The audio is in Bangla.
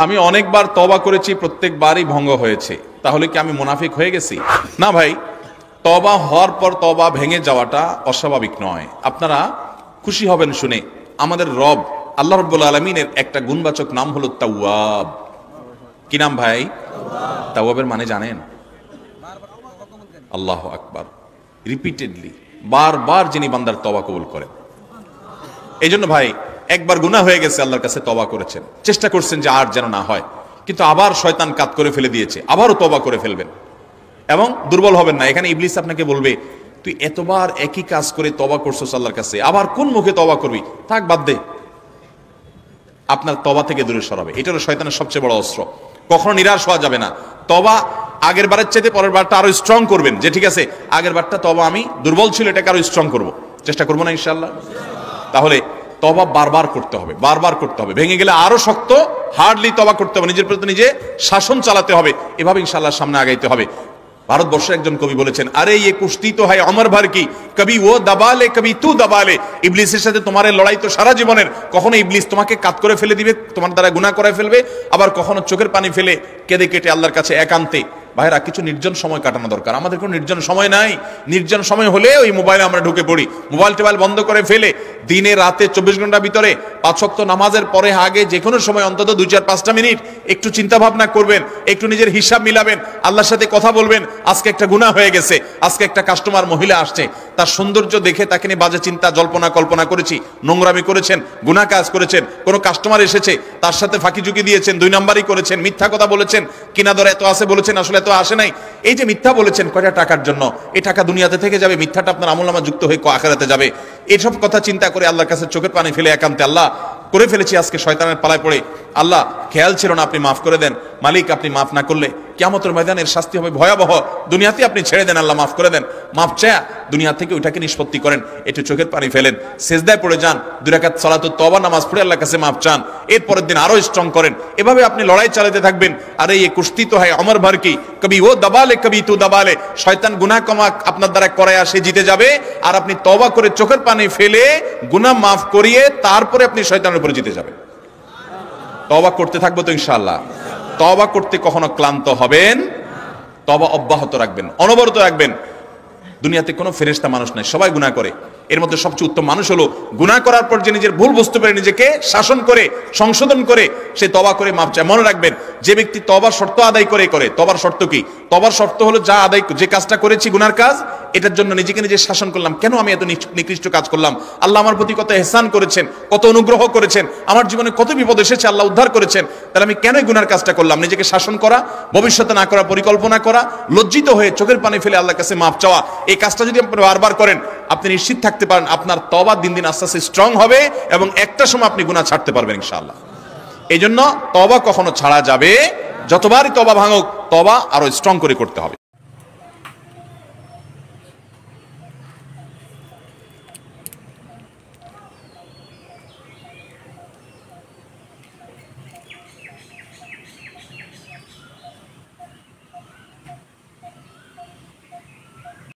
আমি অনেকবার তওবা করেছি, প্রত্যেকবারই ভঙ্গ হয়েছে, তাহলে কি আমি মুনাফিক হয়ে গেছি? না ভাই, তওবা হওয়ার পর তওবা ভেঙে যাওয়াটা অস্বাভাবিক নয়। আপনারা খুশি হবেন শুনে, আমাদের রব আল্লাহ রাব্বুল আলামিনের একটা গুণবাচক নাম হলো তাওয়াব। কি নাম ভাই? তাওয়াবের মানে জানেন? আল্লাহু আকবার। রিপিটেডলি, বারবার যিনি বান্দার তওবা কবুল করেন। এই জন্য ভাই, একবার গুনাহ হয়ে গেছে, আল্লাহর কাছে তওবা করেছেন, চেষ্টা করছেন যে আর যেন না হয়, কিন্তু আবার শয়তান কাত করে ফেলে দিয়েছে, আবারও তওবা করে ফেলবেন এবং দুর্বল হবেন না। এখানে ইবলিস আপনাকে বলবে, তুই এতবার একই কাজ করে তওবা করছস আল্লাহর কাছে, আবার কোন মুখে তওবা করবি? থাক, বাদ দে। আপনার তওবা থেকে দূরে সরাবে। এটা হলো শয়তানের সবচেয়ে বড় অস্ত্র। কখনো নিরাশ হওয়া যাবে না। তওবা আগের বারের চাইতে পরের বারটা আরো স্ট্রং করবেন, যে ঠিক আছে আগের বারটা তওবা আমি দুর্বল ছিল, এটাকে আরো স্ট্রং করব, চেষ্টা করবো না ইনশাআল্লাহ। তাহলে তওবা বারবার করতে হবে, বারবার করতে হবে। ভেঙে গেলে আরো শক্ত হার্ডলি তওবা করতে হবে, নিজের প্রতি নিজে শাসন চালাতে হবে, এভাবে ইনশাআল্লাহ সামনে আগাইতে হবে। ভারতবর্ষের একজন কবি বলেছেন, আরে ये কুश्ती তো হয় অমর ভর কি, কবি ও দবালে কবি তু দবালে। ইবলিসের সাথে তোমার লড়াই তো সারা জীবনের। কখনো ইবলিস তোমাকে কাত করে ফেলে দিবে, তোমার দ্বারা গুনাহ করে ফেলবে, আবার কখনো চোখের পানি ফেলে কেঁদে কেটে আল্লাহর কাছে একান্তে। ভাইরা, কিছু নির্জন সময় কাটানো দরকার। আমাদের কোনো নির্জন সময় নাই। নির্জন সময় হলে ওই মোবাইলে আমরা ঢুকে পড়ি, মোবাইল টোবাইল বন্ধ করে ফেলে দিনে রাতে 24 ঘন্টার ভিতরে 5 ওয়াক্ত নামাজের পরে আগে যে কোনো সময় অন্তত 2-4-5টা মিনিট একটু চিন্তা ভাবনা করবেন, একটু নিজের হিসাব মিলাবেন, আল্লাহর সাথে কথা বলবেন। আজকে একটা গুনাহ হয়ে গেছে, আজকে একটা কাস্টমার মহিলা আসছে, তার সৌন্দর্য দেখে তাকে নিয়ে বাজে চিন্তা জল্পনা কল্পনা করেছি, নোংরামি করেছেন, গুনাহ কাজ করেছেন। কোনো কাস্টমার এসেছে, তার সাথে ফাঁকি ঝুঁকি দিয়েছেন, 2 নাম্বারই করেছেন, মিথ্যা কথা বলেছেন, কিনা দর এত আছে বলেছেন, আসলে এত আসে নাই। এই যে মিথ্যা বলেছেন কয়টা টাকার জন্য, এই টাকা দুনিয়াতে থেকে যাবে, মিথ্যাটা আপনার আমলনামা যুক্ত হয়ে আখিরাতে যাবে। এইসব কথা চিন্তা করে আল্লাহর কাছে চোখের পানি ফেলে একান্তে, আল্লাহ করে ফেলেছি আজকে শয়তানের পালায় পড়ে, আল্লাহ খেয়াল ছিল না, আপনি মাফ করে দেন। মালিক, আপনি মাফ না করলে কিয়ামতের ময়দানের শাস্তি হবে ভয়াবহ। দুনিয়াতে আপনি ছেড়ে দেন, আল্লাহ মাফ করে দেন। মাফ চায়া দুনিয়া থেকে ওইটাকে নিষ্পত্তি করেন, একটু চোখের পানি ফেলেন, সেজদায় পড়ে যান, 2 রাকাত সালাতুত তওবা নামাজ পড়ে আল্লাহর কাছে মাফ চান, এরপরের দিন আরো স্ট্রং করেন। এভাবে আপনি লড়াই চালাতে থাকবেন। আরে ये কুश्ती তো হয় অমর ভর কি, কবি ও দবালে কবি তু দবালে। শয়তান গুনাহ কমা আপনার দ্বারা করায় আসে জিতে যাবে, আর আপনি তওবা করে চোখের পানি ফেলে গুনাহ মাফ করিয়ে তারপরে আপনি শয়তানের উপরে জিতে যাবেন। তওবা করতে থাকবো তো ইনশাআল্লাহ। তওবা করতে কখনো ক্লান্ত হবেন, তওবা অব্যাহত রাখবেন, অনবরত রাখবেন। দুনিয়াতে কোনো ফেরেশতা মানুষ নাই, সবাই গুনাহ করে। এর মধ্যে সবচেয়ে উত্তম মানুষ হলো গুনাহ করার পর যে নিজের ভুল বুঝতে পারে, নিজেকে শাসন করে সংশোধন করে সে তওবা করে মাফ চায়। মনে রাখবেন, যে ব্যক্তি তওবার শর্ত আদায় করে, তওবার শর্ত কি? তওবার শর্ত হলো যে কাজটা করেছি গুনার কাজ, এটার জন্য নিজেকে নিজে শাসন করলাম, কেন আমি এত নিকৃষ্ট কাজ করলাম? আল্লাহ আমার প্রতি কত ইহসান করেছেন, কত অনুগ্রহ করেছেন, আমার জীবনে কত বিপদ এসেছে, আল্লাহ উদ্ধার করেছেন, তাহলে আমি কেন গুনার কাজটা করলাম? নিজেকে শাসন করা, ভবিষ্যতে না করার পরিকল্পনা করা, লজ্জিত হয়ে চোখের পানি ফেলে আল্লাহর কাছে মাফ চাওয়া, এই কাজটা যদি আপনি বারবার করেন, আপনি নিশ্চিত থাকতে পারেন আপনার তওবা দিন দিন আস্তে আস্তে স্ট্রং হবে এবং একটা সময় আপনি গুনাহ ছাড়তে পারবেন ইনশাআল্লাহ। এই জন্য তওবা কখনো ছাড়া যাবে, যতবারই তওবা ভাঙুক, তওবা আরো স্ট্রং করে করতে হবে।